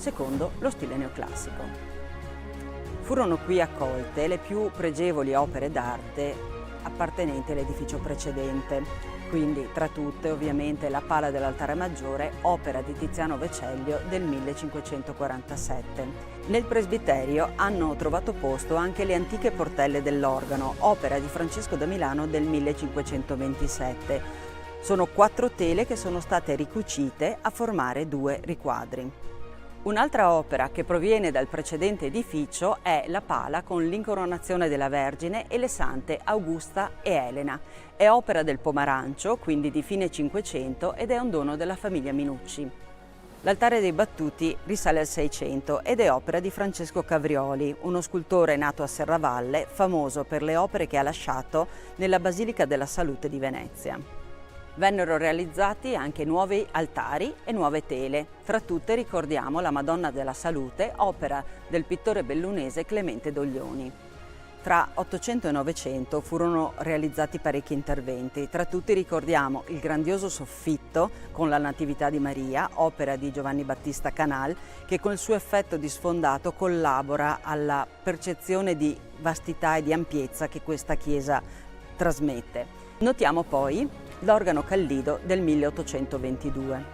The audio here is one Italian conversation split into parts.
secondo lo stile neoclassico. Furono qui accolte le più pregevoli opere d'arte appartenenti all'edificio precedente, quindi tra tutte ovviamente la Pala dell'Altare Maggiore, opera di Tiziano Vecellio del 1547. Nel presbiterio hanno trovato posto anche le antiche portelle dell'organo, opera di Francesco da Milano del 1527. Sono 4 tele che sono state ricucite a formare 2 riquadri. Un'altra opera che proviene dal precedente edificio è la Pala con l'incoronazione della Vergine e le sante Augusta e Elena. È opera del Pomarancio, quindi di fine Cinquecento, ed è un dono della famiglia Minucci. L'altare dei battuti risale al 600 ed è opera di Francesco Cavrioli, uno scultore nato a Serravalle, famoso per le opere che ha lasciato nella Basilica della Salute di Venezia. Vennero realizzati anche nuovi altari e nuove tele. Tra tutte ricordiamo la Madonna della Salute, opera del pittore bellunese Clemente Doglioni. Tra 800 e 900 furono realizzati parecchi interventi. Tra tutti ricordiamo il grandioso soffitto con la Natività di Maria, opera di Giovanni Battista Canal, che con il suo effetto di sfondato collabora alla percezione di vastità e di ampiezza che questa chiesa trasmette. Notiamo poi l'organo Callido del 1822.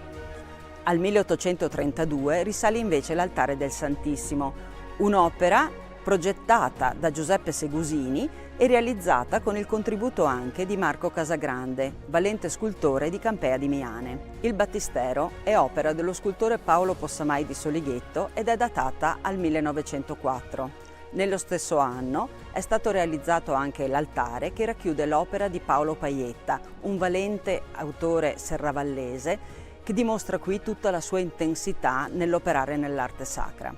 Al 1832 risale invece l'altare del Santissimo, un'opera progettata da Giuseppe Segusini e realizzata con il contributo anche di Marco Casagrande, valente scultore di Campea di Miane. Il battistero è opera dello scultore Paolo Possamai di Solighetto ed è datata al 1904. Nello stesso anno è stato realizzato anche l'altare che racchiude l'opera di Paolo Paietta, un valente autore serravallese che dimostra qui tutta la sua intensità nell'operare nell'arte sacra.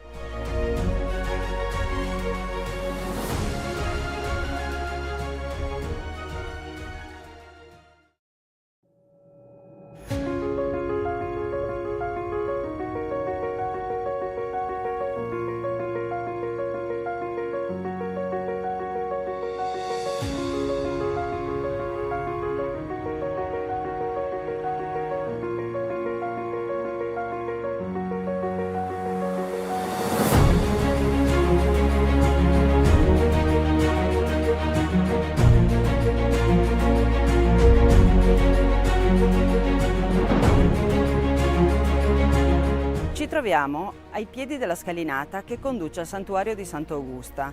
Ci troviamo ai piedi della scalinata che conduce al santuario di Sant'Augusta.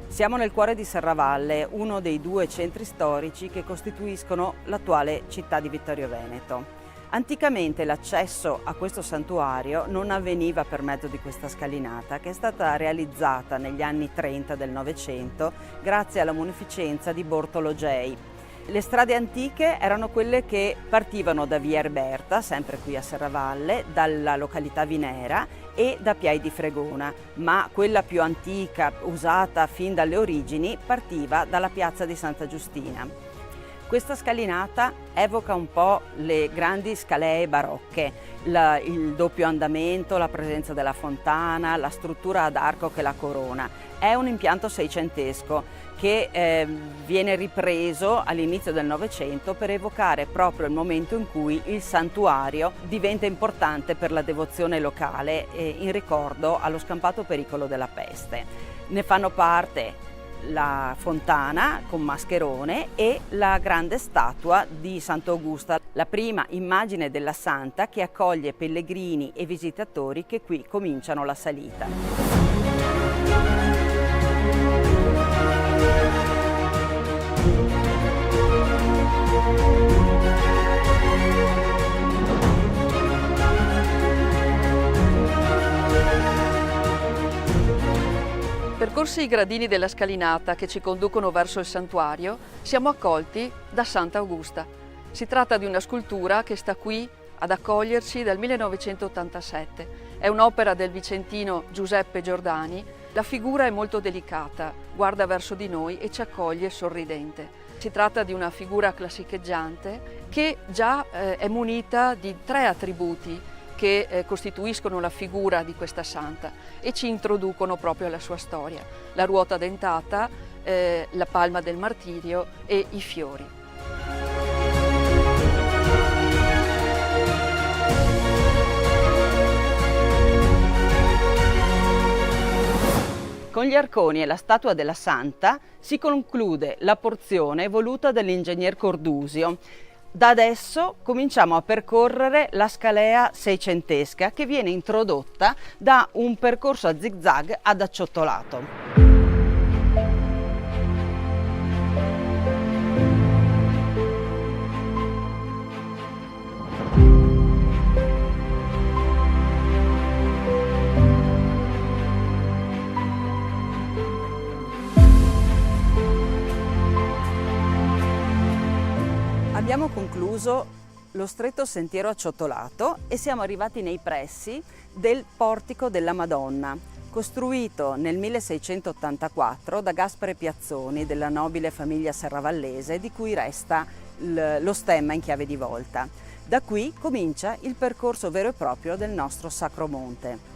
Siamo nel cuore di Serravalle, uno dei 2 centri storici che costituiscono l'attuale città di Vittorio Veneto. Anticamente l'accesso a questo santuario non avveniva per mezzo di questa scalinata, che è stata realizzata negli anni 30 del Novecento grazie alla munificenza di Bortolo Gei. Le strade antiche erano quelle che partivano da Via Erberta, sempre qui a Serravalle, dalla località Vinera e da Piai di Fregona, ma quella più antica, usata fin dalle origini, partiva dalla piazza di Santa Giustina. Questa scalinata evoca un po' le grandi scalee barocche, il doppio andamento, la presenza della fontana, la struttura ad arco che la corona. È un impianto seicentesco che viene ripreso all'inizio del Novecento per evocare proprio il momento in cui il santuario diventa importante per la devozione locale in ricordo allo scampato pericolo della peste. Ne fanno parte la fontana con mascherone e la grande statua di Sant'Augusta, la prima immagine della santa che accoglie pellegrini e visitatori che qui cominciano la salita. Percorsi i gradini della scalinata che ci conducono verso il santuario, siamo accolti da Sant'Augusta. Si tratta di una scultura che sta qui ad accoglierci dal 1987. È un'opera del vicentino Giuseppe Giordani. La figura è molto delicata, guarda verso di noi e ci accoglie sorridente. Si tratta di una figura classicheggiante che già è munita di 3 attributi che costituiscono la figura di questa santa e ci introducono proprio alla sua storia: la ruota dentata, la palma del martirio e i fiori. Con gli arconi e la statua della Santa si conclude la porzione voluta dall'ingegner Cordusio. Da adesso cominciamo a percorrere la scalea seicentesca che viene introdotta da un percorso a zigzag ad acciottolato. Abbiamo concluso lo stretto sentiero acciottolato e siamo arrivati nei pressi del Portico della Madonna, costruito nel 1684 da Gaspare Piazzoni della nobile famiglia serravallese, di cui resta lo stemma in chiave di volta. Da qui comincia il percorso vero e proprio del nostro Sacro Monte.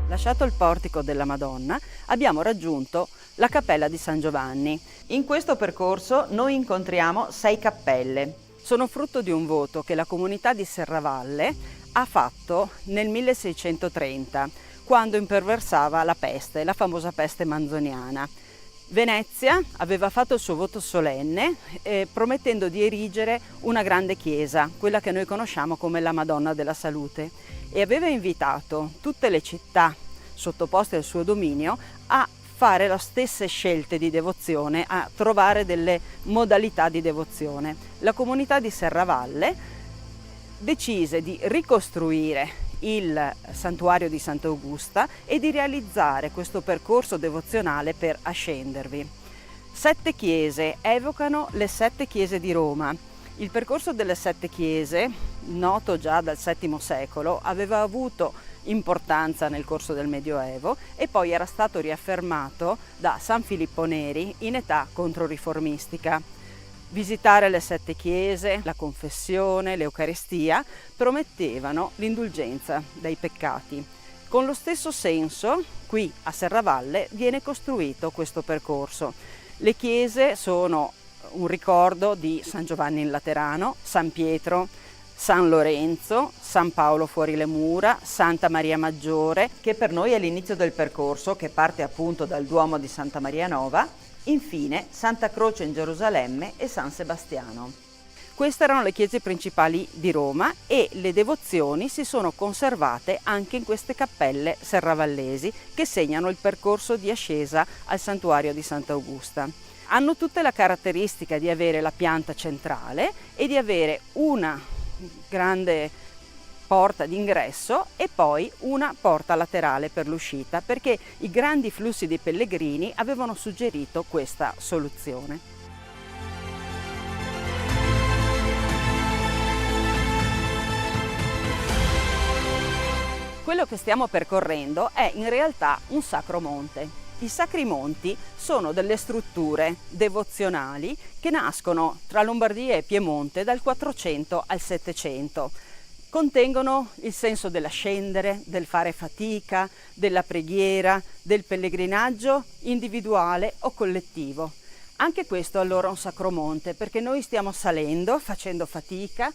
Lasciato il portico della Madonna, abbiamo raggiunto la cappella di San Giovanni. In questo percorso noi incontriamo 6 cappelle. Sono frutto di un voto che la comunità di Serravalle ha fatto nel 1630, quando imperversava la peste, la famosa peste manzoniana. Venezia aveva fatto il suo voto solenne promettendo di erigere una grande chiesa, quella che noi conosciamo come la Madonna della Salute, e aveva invitato tutte le città sottoposte al suo dominio a fare le stesse scelte di devozione, a trovare delle modalità di devozione. La comunità di Serravalle decise di ricostruire il santuario di Sant'Augusta e di realizzare questo percorso devozionale per ascendervi. 7 chiese evocano le 7 chiese di Roma. Il percorso delle 7 chiese, noto già dal VII secolo, aveva avuto importanza nel corso del Medioevo e poi era stato riaffermato da San Filippo Neri in età controriformistica. Visitare le 7 chiese, la confessione, l'Eucaristia promettevano l'indulgenza dai peccati. Con lo stesso senso, qui a Serravalle viene costruito questo percorso. Le chiese sono un ricordo di San Giovanni in Laterano, San Pietro, San Lorenzo, San Paolo fuori le mura, Santa Maria Maggiore, che per noi è l'inizio del percorso che parte appunto dal Duomo di Santa Maria Nova, infine Santa Croce in Gerusalemme e San Sebastiano. Queste erano le chiese principali di Roma e le devozioni si sono conservate anche in queste cappelle serravallesi che segnano il percorso di ascesa al santuario di Sant'Augusta. Hanno tutte la caratteristica di avere la pianta centrale e di avere una grande porta d'ingresso e poi una porta laterale per l'uscita, perché i grandi flussi dei pellegrini avevano suggerito questa soluzione. Quello che stiamo percorrendo è in realtà un sacro monte. I sacri monti sono delle strutture devozionali che nascono tra Lombardia e Piemonte dal 400 al 700. Contengono il senso dell'ascendere, del fare fatica, della preghiera, del pellegrinaggio individuale o collettivo. Anche questo allora è un sacro monte, perché noi stiamo salendo, facendo fatica,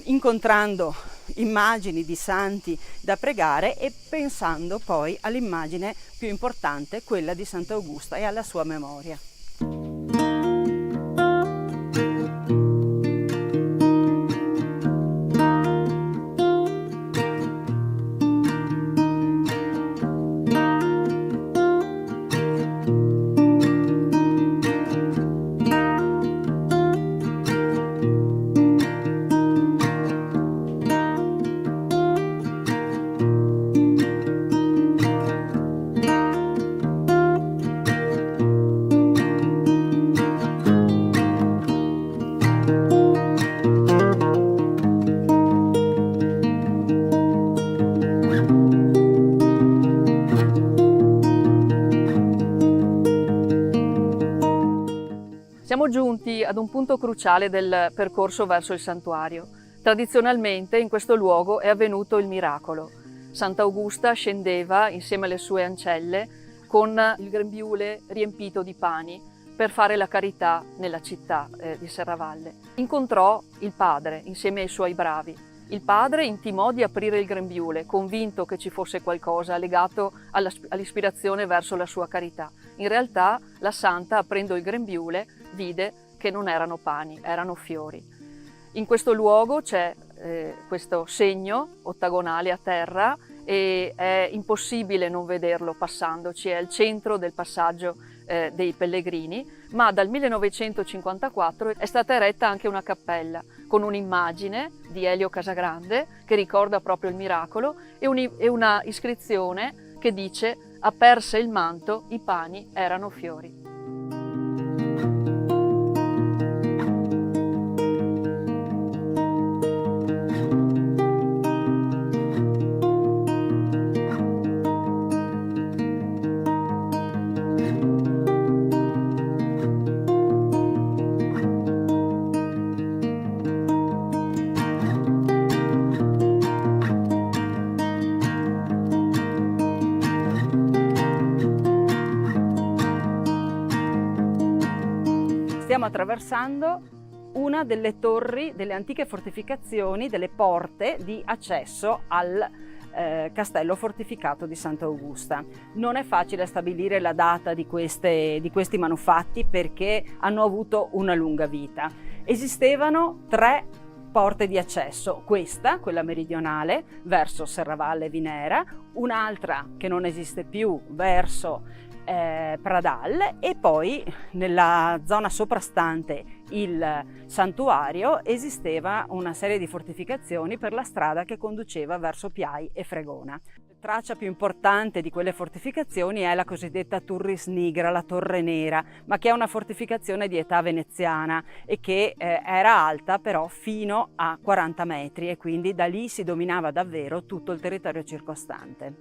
incontrando immagini di santi da pregare e pensando poi all'immagine più importante, quella di Sant'Augusta, e alla sua memoria. Siamo giunti ad un punto cruciale del percorso verso il santuario. Tradizionalmente in questo luogo è avvenuto il miracolo. Sant'Augusta scendeva insieme alle sue ancelle con il grembiule riempito di pani per fare la carità nella città di Serravalle. Incontrò il padre insieme ai suoi bravi. Il padre intimò di aprire il grembiule, convinto che ci fosse qualcosa legato all'ispirazione verso la sua carità. In realtà la santa, aprendo il grembiule, vide che non erano pani, erano fiori. In questo luogo c'è questo segno ottagonale a terra e è impossibile non vederlo passandoci, è al centro del passaggio dei pellegrini, ma dal 1954 è stata eretta anche una cappella con un'immagine di Elio Casagrande che ricorda proprio il miracolo e una iscrizione che dice: aperse il manto, i pani erano fiori. Stiamo attraversando una delle torri, delle antiche fortificazioni, delle porte di accesso al castello fortificato di Sant'Augusta. Non è facile stabilire la data di questi manufatti perché hanno avuto una lunga vita. Esistevano 3 porte di accesso, quella meridionale verso Serravalle Vinera, un'altra che non esiste più verso Pradal, e poi nella zona soprastante il santuario esisteva una serie di fortificazioni per la strada che conduceva verso Piai e Fregona. La traccia più importante di quelle fortificazioni è la cosiddetta Turris Nigra, la Torre Nera, ma che è una fortificazione di età veneziana e che era alta però fino a 40 metri e quindi da lì si dominava davvero tutto il territorio circostante.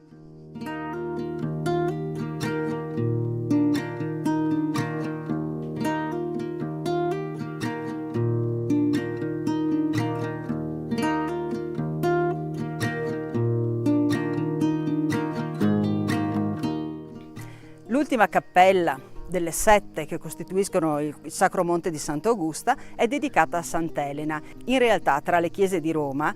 L'ultima cappella delle 7 che costituiscono il Sacro Monte di Sant'Augusta è dedicata a Sant'Elena. In realtà, tra le chiese di Roma,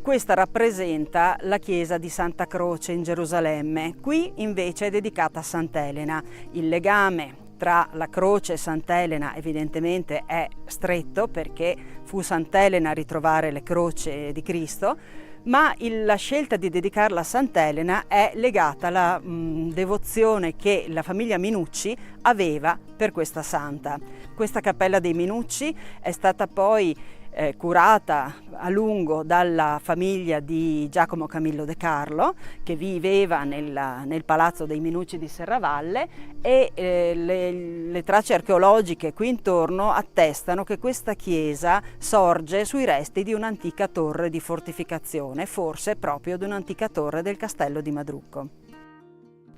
questa rappresenta la chiesa di Santa Croce in Gerusalemme. Qui invece è dedicata a Sant'Elena. Il legame tra la croce e Sant'Elena evidentemente è stretto perché fu Sant'Elena a ritrovare le croci di Cristo, ma la scelta di dedicarla a Sant'Elena è legata alla devozione che la famiglia Minucci aveva per questa santa. Questa cappella dei Minucci è stata poi curata a lungo dalla famiglia di Giacomo Camillo De Carlo, che viveva nel palazzo dei Minucci di Serravalle, e le tracce archeologiche qui intorno attestano che questa chiesa sorge sui resti di un'antica torre di fortificazione, forse proprio di un'antica torre del castello di Madrucco.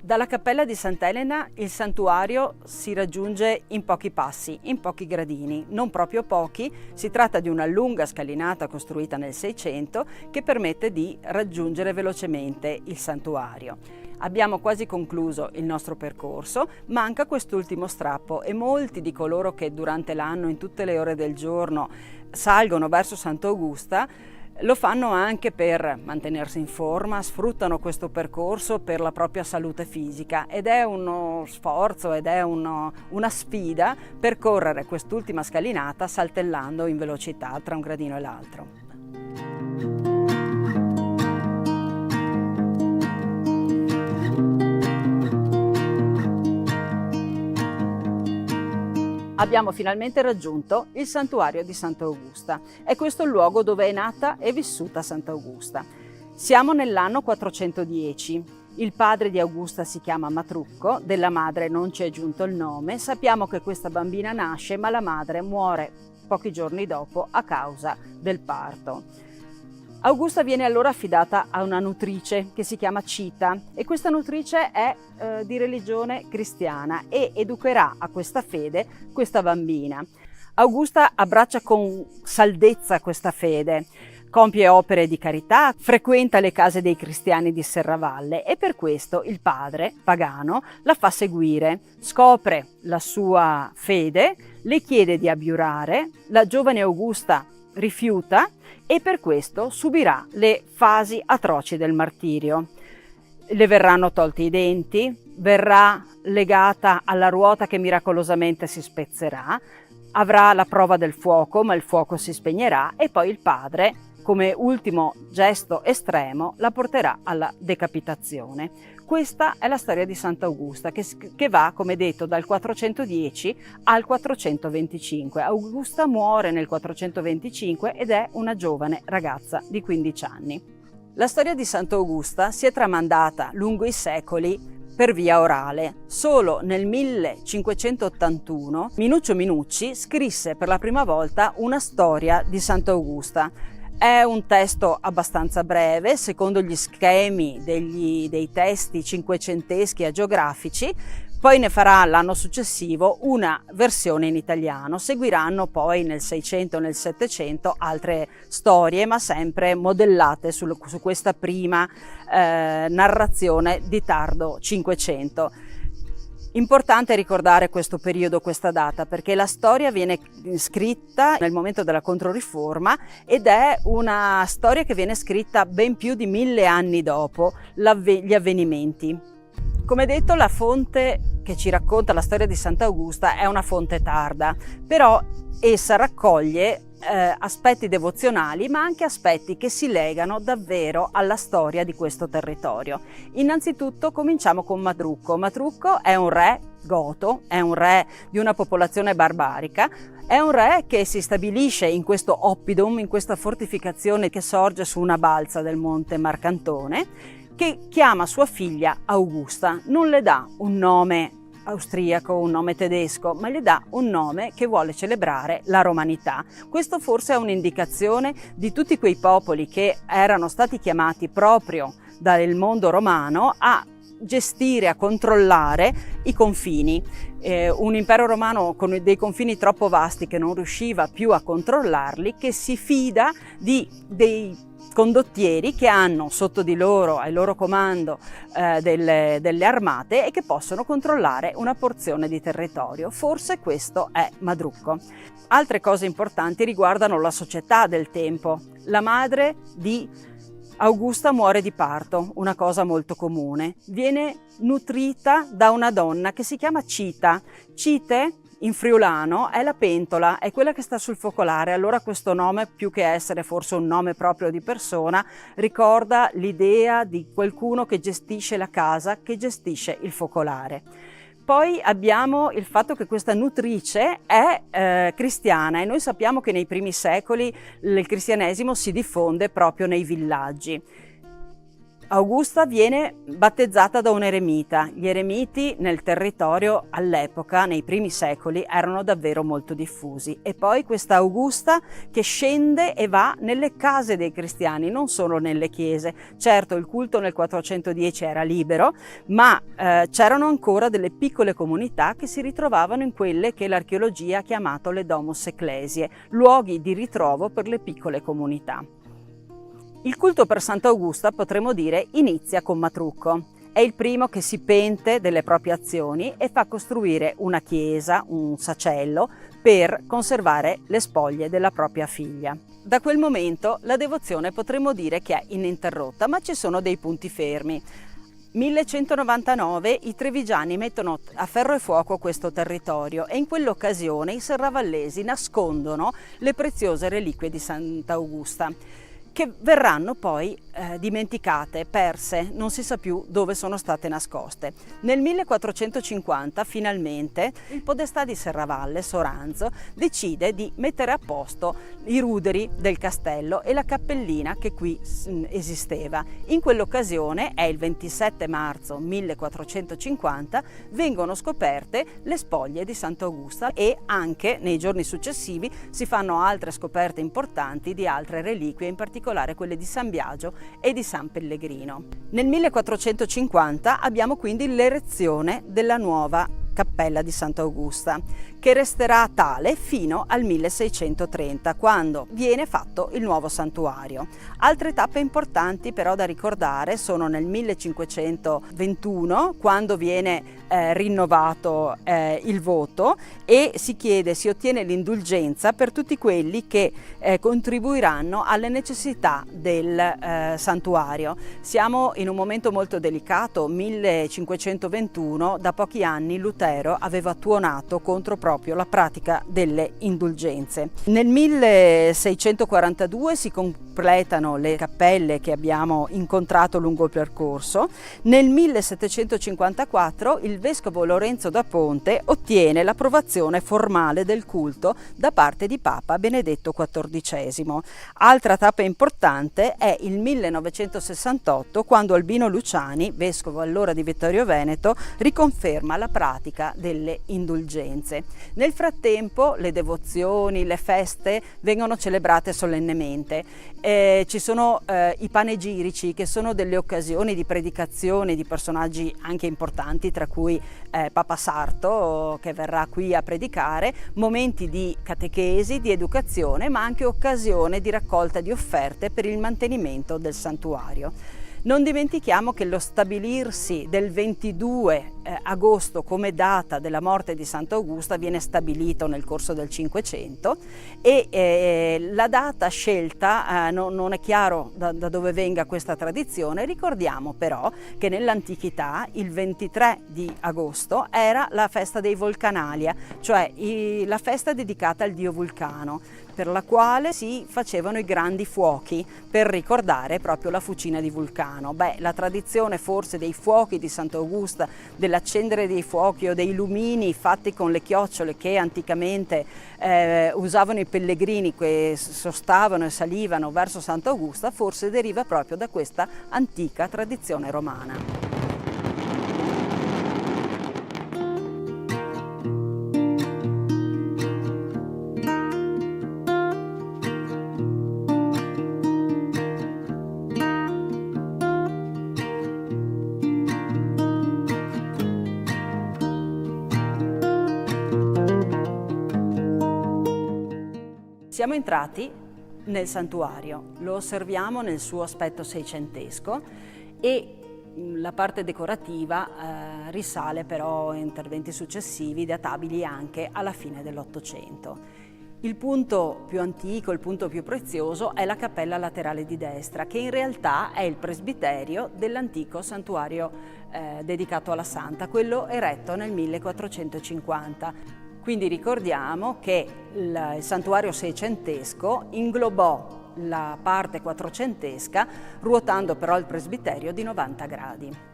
Dalla cappella di Sant'Elena il santuario si raggiunge in pochi passi, in pochi gradini, non proprio pochi. Si tratta di una lunga scalinata costruita nel 600 che permette di raggiungere velocemente il santuario. Abbiamo quasi concluso il nostro percorso, manca quest'ultimo strappo e molti di coloro che durante l'anno, in tutte le ore del giorno, salgono verso Sant'Augusta lo fanno anche per mantenersi in forma, sfruttano questo percorso per la propria salute fisica ed è uno sforzo ed è una sfida percorrere quest'ultima scalinata saltellando in velocità tra un gradino e l'altro. Abbiamo finalmente raggiunto il santuario di Sant'Augusta. È questo il luogo dove è nata e vissuta Sant'Augusta. Siamo nell'anno 410. Il padre di Augusta si chiama Matrucco, della madre non ci è giunto il nome. Sappiamo che questa bambina nasce, ma la madre muore pochi giorni dopo a causa del parto. Augusta viene allora affidata a una nutrice che si chiama Cita e questa nutrice è di religione cristiana e educherà a questa fede questa bambina. Augusta abbraccia con saldezza questa fede, compie opere di carità, frequenta le case dei cristiani di Serravalle e per questo il padre, pagano, la fa seguire, scopre la sua fede, le chiede di abiurare, la giovane Augusta rifiuta e per questo subirà le fasi atroci del martirio. Le verranno tolti i denti, verrà legata alla ruota che miracolosamente si spezzerà, avrà la prova del fuoco, ma il fuoco si spegnerà e poi il padre, come ultimo gesto estremo, la porterà alla decapitazione. Questa è la storia di Sant'Augusta che va, come detto, dal 410 al 425. Augusta muore nel 425 ed è una giovane ragazza di 15 anni. La storia di Sant'Augusta si è tramandata lungo i secoli per via orale. Solo nel 1581 Minuccio Minucci scrisse per la prima volta una storia di Sant'Augusta. È un testo abbastanza breve, secondo gli schemi dei testi cinquecenteschi agiografici, poi ne farà l'anno successivo una versione in italiano. Seguiranno poi nel 600 e nel 700 altre storie, ma sempre modellate su questa prima narrazione di tardo Cinquecento. Importante ricordare questo periodo, questa data, perché la storia viene scritta nel momento della Controriforma ed è una storia che viene scritta ben più di 1000 anni dopo gli avvenimenti. Come detto, la fonte che ci racconta la storia di Sant'Augusta è una fonte tarda, però essa raccoglie aspetti devozionali, ma anche aspetti che si legano davvero alla storia di questo territorio. Innanzitutto cominciamo con Madrucco. Madrucco è un re goto, è un re di una popolazione barbarica, è un re che si stabilisce in questo oppidum, in questa fortificazione che sorge su una balza del monte Marcantone, che chiama sua figlia Augusta. Non le dà un nome austriaco, un nome tedesco, ma gli dà un nome che vuole celebrare la romanità. Questo forse è un'indicazione di tutti quei popoli che erano stati chiamati proprio dal mondo romano a gestire, a controllare i confini. Un impero romano con dei confini troppo vasti che non riusciva più a controllarli, che si fida dei condottieri che hanno sotto di loro, al loro comando, delle armate e che possono controllare una porzione di territorio. Forse questo è Madrucco. Altre cose importanti riguardano la società del tempo. La madre di Augusta muore di parto, una cosa molto comune. Viene nutrita da una donna che si chiama Cita. Cite in friulano è la pentola, è quella che sta sul focolare. Allora questo nome, più che essere forse un nome proprio di persona, ricorda l'idea di qualcuno che gestisce la casa, che gestisce il focolare. Poi abbiamo il fatto che questa nutrice è cristiana e noi sappiamo che nei primi secoli il cristianesimo si diffonde proprio nei villaggi. Augusta viene battezzata da un eremita. Gli eremiti nel territorio all'epoca, nei primi secoli, erano davvero molto diffusi. E poi questa Augusta che scende e va nelle case dei cristiani, non solo nelle chiese. Certo, il culto nel 410 era libero, ma c'erano ancora delle piccole comunità che si ritrovavano in quelle che l'archeologia ha chiamato le domus ecclesiae, luoghi di ritrovo per le piccole comunità. Il culto per Sant'Augusta, potremmo dire, inizia con Matrucco. È il primo che si pente delle proprie azioni e fa costruire una chiesa, un sacello, per conservare le spoglie della propria figlia. Da quel momento la devozione potremmo dire che è ininterrotta, ma ci sono dei punti fermi. 1199 i trevigiani mettono a ferro e fuoco questo territorio e in quell'occasione i serravallesi nascondono le preziose reliquie di Sant'Augusta, che verranno poi dimenticate, perse, non si sa più dove sono state nascoste. Nel 1450 finalmente il podestà di Serravalle, Soranzo, decide di mettere a posto i ruderi del castello e la cappellina che qui esisteva. In quell'occasione, è il 27 marzo 1450, vengono scoperte le spoglie di Sant'Augusta e anche nei giorni successivi si fanno altre scoperte importanti di altre reliquie, in particolare quelle di San Biagio e di San Pellegrino. Nel 1450 abbiamo quindi l'erezione della nuova cappella di Sant'Augusta, che resterà tale fino al 1630, quando viene fatto il nuovo santuario. Altre tappe importanti però da ricordare sono nel 1521, quando viene rinnovato il voto e si ottiene l'indulgenza per tutti quelli che contribuiranno alle necessità del santuario. Siamo in un momento molto delicato, 1521, da pochi anni Lutero aveva tuonato contro proprio la pratica delle indulgenze. Nel 1642 si completano le cappelle che abbiamo incontrato lungo il percorso. Nel 1754 il vescovo Lorenzo da Ponte ottiene l'approvazione formale del culto da parte di Papa Benedetto XIV. Altra tappa importante è il 1968, quando Albino Luciani, vescovo allora di Vittorio Veneto, riconferma la pratica delle indulgenze. Nel frattempo le devozioni, le feste vengono celebrate solennemente. Ci sono i panegirici, che sono delle occasioni di predicazione di personaggi anche importanti, tra cui Papa Sarto, che verrà qui a predicare, momenti di catechesi, di educazione, ma anche occasione di raccolta di offerte per il mantenimento del santuario. Non dimentichiamo che lo stabilirsi del 22 agosto come data della morte di Sant'Augusta viene stabilito nel corso del Cinquecento e la data scelta non è chiaro da dove venga questa tradizione. Ricordiamo però che nell'antichità il 23 di agosto era la festa dei Vulcanalia, cioè la festa dedicata al dio Vulcano, per la quale si facevano i grandi fuochi per ricordare proprio la fucina di Vulcano. La tradizione forse dei fuochi di Sant'Augusta, dell'accendere dei fuochi o dei lumini fatti con le chiocciole che anticamente usavano i pellegrini che sostavano e salivano verso Sant'Augusta, forse deriva proprio da questa antica tradizione romana. Siamo entrati nel santuario, lo osserviamo nel suo aspetto seicentesco e la parte decorativa risale però a interventi successivi databili anche alla fine dell'Ottocento. Il punto più antico, il punto più prezioso è la cappella laterale di destra, che in realtà è il presbiterio dell'antico santuario dedicato alla Santa, quello eretto nel 1450. Quindi ricordiamo che il santuario seicentesco inglobò la parte quattrocentesca, ruotando però il presbiterio di 90 gradi.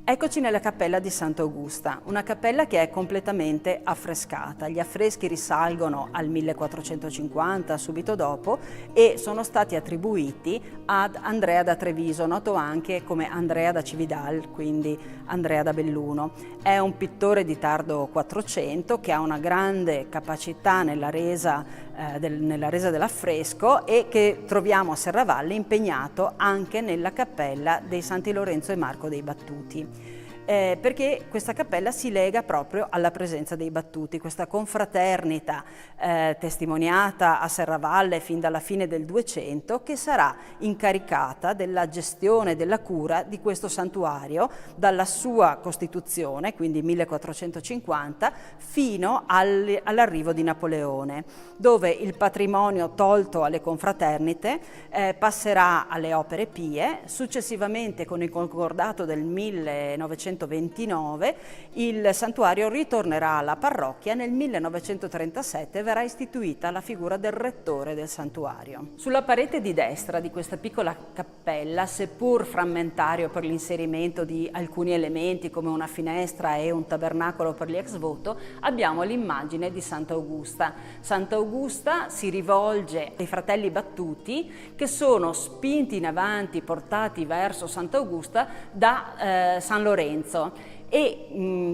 Eccoci nella cappella di Sant'Augusta, una cappella che è completamente affrescata. Gli affreschi risalgono al 1450, subito dopo, e sono stati attribuiti ad Andrea da Treviso, noto anche come Andrea da Cividal, quindi Andrea da Belluno. È un pittore di tardo 400 che ha una grande capacità nella resa dell'affresco e che troviamo a Serravalle impegnato anche nella cappella dei Santi Lorenzo e Marco dei Battuti. Perché questa cappella si lega proprio alla presenza dei Battuti, questa confraternita testimoniata a Serravalle fin dalla fine del 200, che sarà incaricata della gestione e della cura di questo santuario dalla sua costituzione, quindi 1450, fino all'arrivo di Napoleone, dove il patrimonio tolto alle confraternite passerà alle opere pie. Successivamente, con il concordato del 1929, il santuario ritornerà alla parrocchia. Nel 1937 verrà istituita la figura del rettore del santuario. Sulla parete di destra di questa piccola cappella, seppur frammentario per l'inserimento di alcuni elementi come una finestra e un tabernacolo per gli ex voto, abbiamo l'immagine di Sant'Augusta. Sant'Augusta si rivolge ai fratelli Battuti, che sono spinti in avanti, portati verso Sant'Augusta da San Lorenzo, e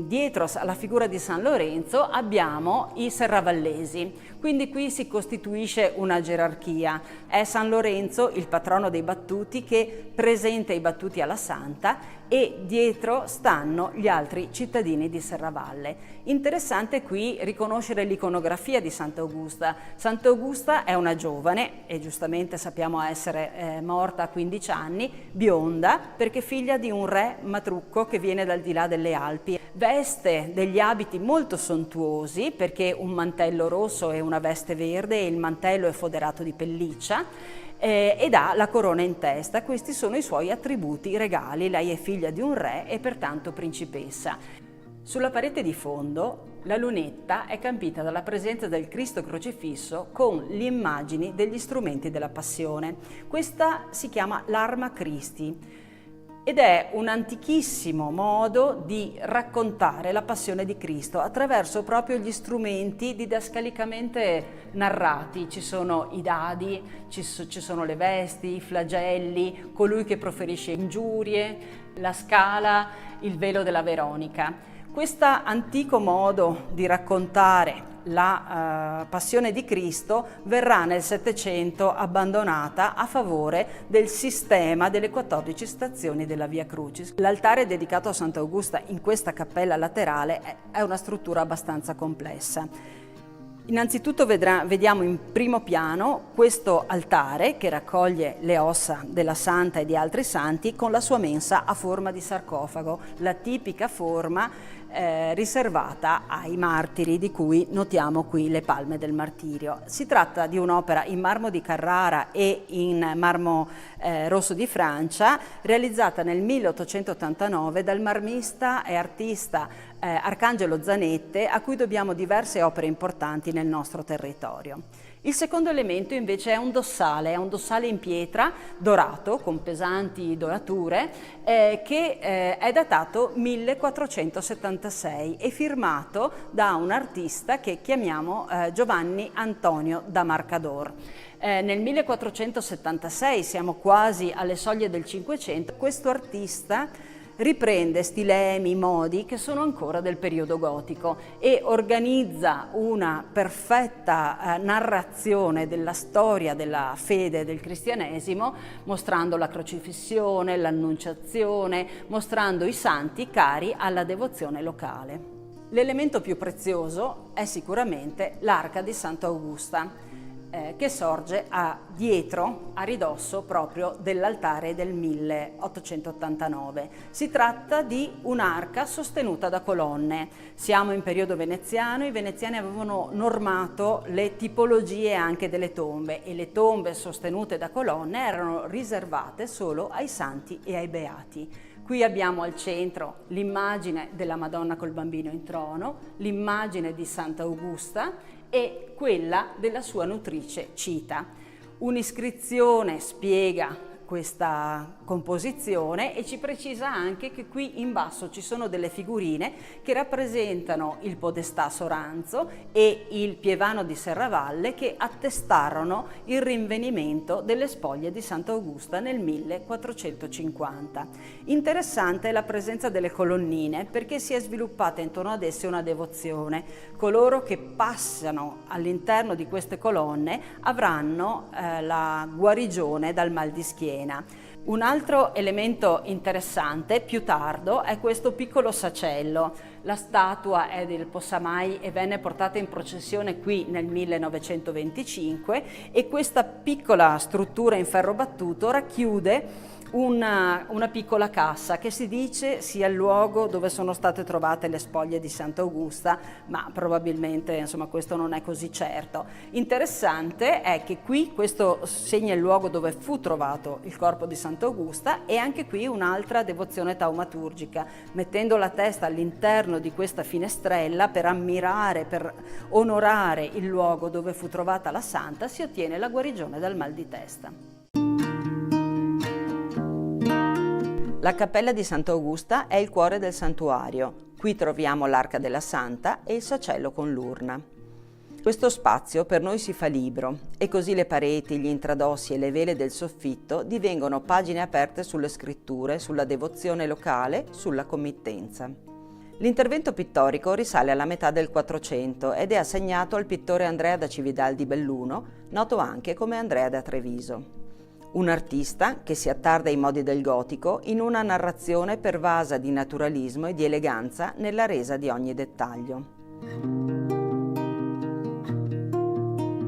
dietro alla figura di San Lorenzo abbiamo i serravallesi, quindi qui si costituisce una gerarchia. È San Lorenzo, il patrono dei Battuti, che presenta i Battuti alla Santa, e dietro stanno gli altri cittadini di Serravalle. Interessante qui riconoscere l'iconografia di Sant'Augusta. Sant'Augusta è una giovane, e giustamente sappiamo essere morta a 15 anni, bionda, perché figlia di un re matrucco che viene dal di là delle Alpi. Veste degli abiti molto sontuosi, perché un mantello rosso e una veste verde, e il mantello è foderato di pelliccia, ed ha la corona in testa. Questi sono i suoi attributi regali. Lei è figlia di un re e pertanto principessa. Sulla parete di fondo la lunetta è campita dalla presenza del Cristo crocifisso con le immagini degli strumenti della Passione. Questa si chiama l'Arma Christi ed è un antichissimo modo di raccontare la passione di Cristo attraverso proprio gli strumenti didascalicamente narrati. Ci sono i dadi, ci sono le vesti, i flagelli, colui che proferisce ingiurie, la scala, il velo della Veronica. Questo antico modo di raccontare la passione di Cristo verrà nel Settecento abbandonata a favore del sistema delle 14 stazioni della Via Crucis. L'altare dedicato a Sant'Augusta in questa cappella laterale è una struttura abbastanza complessa. Innanzitutto vediamo in primo piano questo altare che raccoglie le ossa della Santa e di altri santi con la sua mensa a forma di sarcofago, la tipica forma riservata ai martiri, di cui notiamo qui le palme del martirio. Si tratta di un'opera in marmo di Carrara e in marmo rosso di Francia, realizzata nel 1889 dal marmista e artista Arcangelo Zanette, a cui dobbiamo diverse opere importanti nel nostro territorio. Il secondo elemento invece è un dossale in pietra dorato con pesanti dorature che è datato 1476 e firmato da un artista che chiamiamo Giovanni Antonio da Marcador. Nel 1476, siamo quasi alle soglie del Cinquecento, questo artista riprende stilemi, modi che sono ancora del periodo gotico e organizza una perfetta narrazione della storia della fede del cristianesimo, mostrando la crocifissione, l'annunciazione, mostrando i santi cari alla devozione locale. L'elemento più prezioso è sicuramente l'arca di Sant'Augusta, che sorge dietro, a ridosso proprio dell'altare del 1889. Si tratta di un'arca sostenuta da colonne. Siamo in periodo veneziano, i veneziani avevano normato le tipologie anche delle tombe e le tombe sostenute da colonne erano riservate solo ai santi e ai beati. Qui abbiamo al centro l'immagine della Madonna col bambino in trono, l'immagine di Sant'Augusta e quella della sua nutrice Cita. Un'iscrizione spiega questa composizione e ci precisa anche che qui in basso ci sono delle figurine che rappresentano il podestà Soranzo e il pievano di Serravalle che attestarono il rinvenimento delle spoglie di Sant'Augusta nel 1450. Interessante è la presenza delle colonnine perché si è sviluppata intorno ad esse una devozione. Coloro che passano all'interno di queste colonne avranno la guarigione dal mal di schiena. Un altro elemento interessante, più tardo, è questo piccolo sacello. La statua è del Possamai e venne portata in processione qui nel 1925 e questa piccola struttura in ferro battuto racchiude una piccola cassa che si dice sia il luogo dove sono state trovate le spoglie di Sant'Augusta, ma probabilmente insomma questo non è così certo. Interessante è che qui questo segna il luogo dove fu trovato il corpo di Sant'Augusta e anche qui un'altra devozione taumaturgica, mettendo la testa all'interno di questa finestrella per ammirare, per onorare il luogo dove fu trovata la santa, si ottiene la guarigione dal mal di testa. La cappella di Sant'Augusta è il cuore del santuario. Qui troviamo l'arca della Santa e il sacello con l'urna. Questo spazio per noi si fa libro e così le pareti, gli intradossi e le vele del soffitto divengono pagine aperte sulle scritture, sulla devozione locale, sulla committenza. L'intervento pittorico risale alla metà del Quattrocento ed è assegnato al pittore Andrea da Cividal di Belluno, noto anche come Andrea da Treviso. Un artista che si attarda ai modi del gotico in una narrazione pervasa di naturalismo e di eleganza nella resa di ogni dettaglio.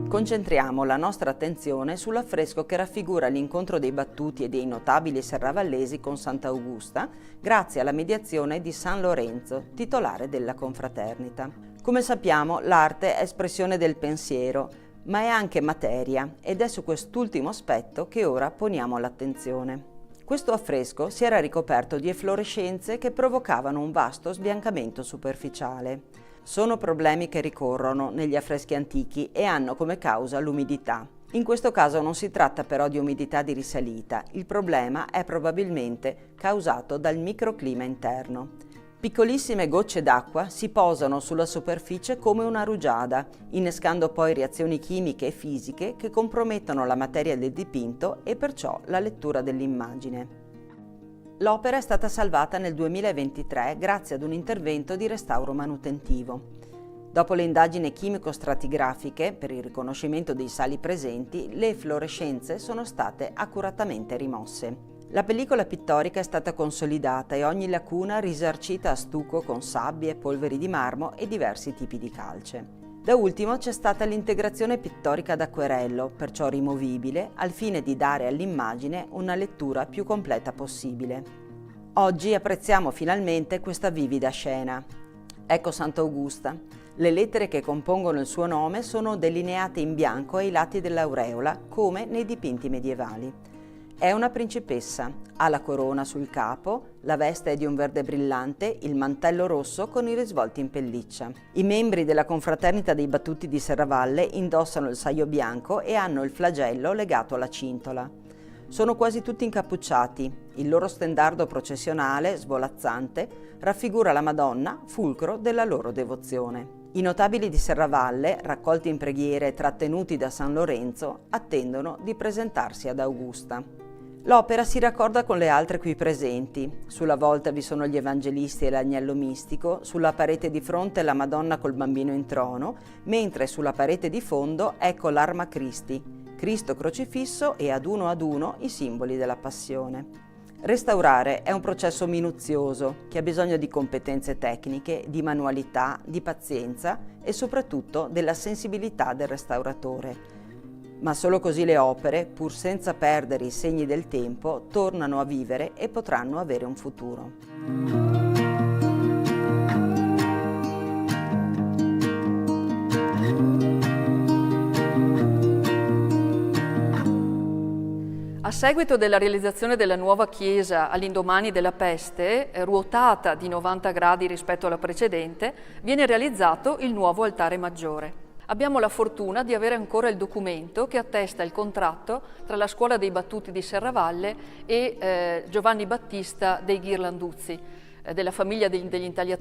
Concentriamo la nostra attenzione sull'affresco che raffigura l'incontro dei battuti e dei notabili serravallesi con Sant'Augusta grazie alla mediazione di San Lorenzo, titolare della confraternita. Come sappiamo, l'arte è espressione del pensiero, ma è anche materia ed è su quest'ultimo aspetto che ora poniamo l'attenzione. Questo affresco si era ricoperto di efflorescenze che provocavano un vasto sbiancamento superficiale. Sono problemi che ricorrono negli affreschi antichi e hanno come causa l'umidità. In questo caso non si tratta però di umidità di risalita, il problema è probabilmente causato dal microclima interno. Piccolissime gocce d'acqua si posano sulla superficie come una rugiada, innescando poi reazioni chimiche e fisiche che compromettono la materia del dipinto e perciò la lettura dell'immagine. L'opera è stata salvata nel 2023 grazie ad un intervento di restauro manutentivo. Dopo le indagini chimico-stratigrafiche per il riconoscimento dei sali presenti, le efflorescenze sono state accuratamente rimosse. La pellicola pittorica è stata consolidata e ogni lacuna risarcita a stucco con sabbie, polveri di marmo e diversi tipi di calce. Da ultimo c'è stata l'integrazione pittorica d'acquerello, perciò rimovibile, al fine di dare all'immagine una lettura più completa possibile. Oggi apprezziamo finalmente questa vivida scena. Ecco Sant'Augusta. Le lettere che compongono il suo nome sono delineate in bianco ai lati dell'aureola, come nei dipinti medievali. È una principessa, ha la corona sul capo, la veste è di un verde brillante, il mantello rosso con i risvolti in pelliccia. I membri della confraternita dei Battuti di Serravalle indossano il saio bianco e hanno il flagello legato alla cintola. Sono quasi tutti incappucciati, il loro stendardo processionale, svolazzante, raffigura la Madonna, fulcro della loro devozione. I notabili di Serravalle, raccolti in preghiere e trattenuti da San Lorenzo, attendono di presentarsi ad Augusta. L'opera si raccorda con le altre qui presenti. Sulla volta vi sono gli evangelisti e l'agnello mistico, sulla parete di fronte la Madonna col bambino in trono, mentre sulla parete di fondo ecco l'Arma Christi, Cristo crocifisso e ad uno i simboli della passione. Restaurare è un processo minuzioso che ha bisogno di competenze tecniche, di manualità, di pazienza e soprattutto della sensibilità del restauratore. Ma solo così le opere, pur senza perdere i segni del tempo, tornano a vivere e potranno avere un futuro. A seguito della realizzazione della nuova chiesa all'indomani della peste, ruotata di 90 gradi rispetto alla precedente, viene realizzato il nuovo altare maggiore. Abbiamo la fortuna di avere ancora il documento che attesta il contratto tra la Scuola dei Battuti di Serravalle e Giovanni Battista dei Ghirlanduzzi, della famiglia degli intagliatori